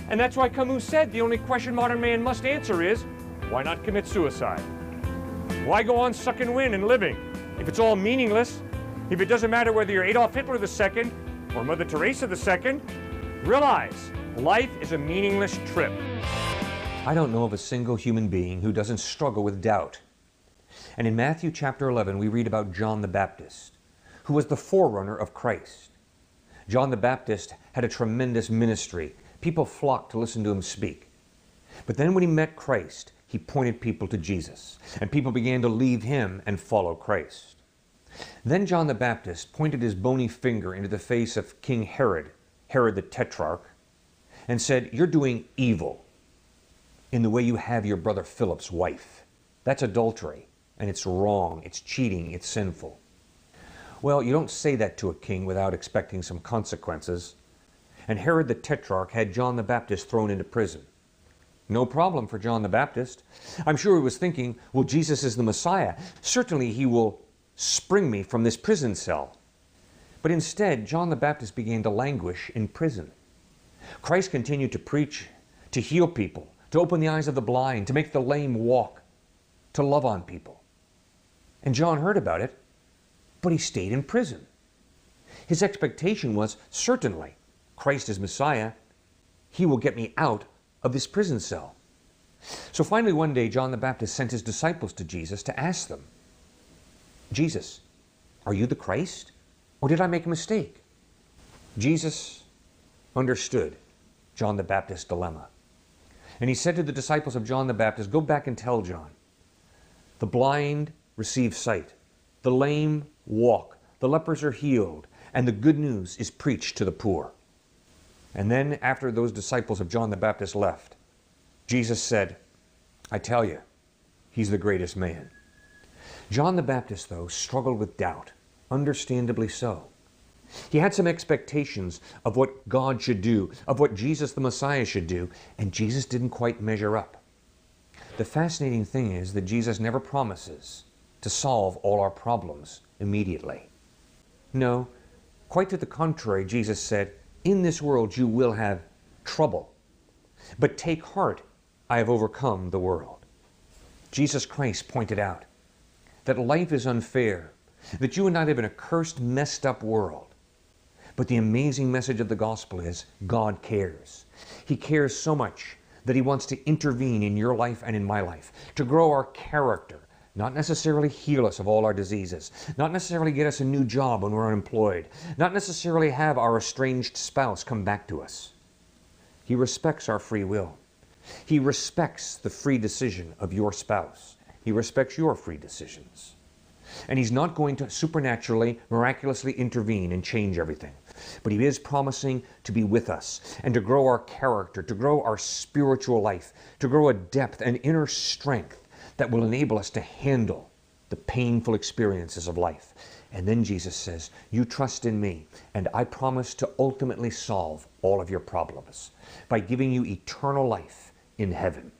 And that's why Camus said the only question modern man must answer is, why not commit suicide? Why go on sucking wind and living? If it's all meaningless, if it doesn't matter whether you're Adolf Hitler II or Mother Teresa II, realize life is a meaningless trip. I don't know of a single human being who doesn't struggle with doubt. And in Matthew chapter 11, we read about John the Baptist, who was the forerunner of Christ. John the Baptist had a tremendous ministry. People flocked to listen to him speak. But then when he met Christ, he pointed people to Jesus, and people began to leave him and follow Christ. Then John the Baptist pointed his bony finger into the face of King Herod the Tetrarch, and said, "You're doing evil in the way you have your brother Philip's wife. That's adultery, and it's wrong, it's cheating, it's sinful." Well, you don't say that to a king without expecting some consequences. And Herod the Tetrarch had John the Baptist thrown into prison. No problem for John the Baptist. I'm sure he was thinking, well, Jesus is the Messiah. Certainly he will spring me from this prison cell. But instead, John the Baptist began to languish in prison. Christ continued to preach, to heal people, to open the eyes of the blind, to make the lame walk, to love on people. And John heard about it, but he stayed in prison. His expectation was, certainly, Christ is Messiah. He will get me out of this prison cell. So finally one day, John the Baptist sent his disciples to Jesus to ask them, "Jesus, are you the Christ? Or did I make a mistake?" Jesus understood John the Baptist's dilemma. And he said to the disciples of John the Baptist, "Go back and tell John, the blind receive sight, the lame walk, the lepers are healed, and the good news is preached to the poor." And then after those disciples of John the Baptist left, Jesus said, "I tell you, he's the greatest man." John the Baptist, though, struggled with doubt, understandably so. He had some expectations of what God should do, of what Jesus the Messiah should do, and Jesus didn't quite measure up. The fascinating thing is that Jesus never promises to solve all our problems immediately. No, quite to the contrary, Jesus said, "In this world you will have trouble, but take heart, I have overcome the world." Jesus Christ pointed out that life is unfair, that you and I live in a cursed, messed up world. But the amazing message of the gospel is God cares. He cares so much that he wants to intervene in your life and in my life, to grow our character, not necessarily heal us of all our diseases, not necessarily get us a new job when we're unemployed, not necessarily have our estranged spouse come back to us. He respects our free will. He respects the free decision of your spouse. He respects your free decisions. And he's not going to supernaturally, miraculously intervene and change everything. But he is promising to be with us and to grow our character, to grow our spiritual life, to grow a depth and inner strength that will enable us to handle the painful experiences of life. And then Jesus says, "You trust in me, and I promise to ultimately solve all of your problems by giving you eternal life in heaven."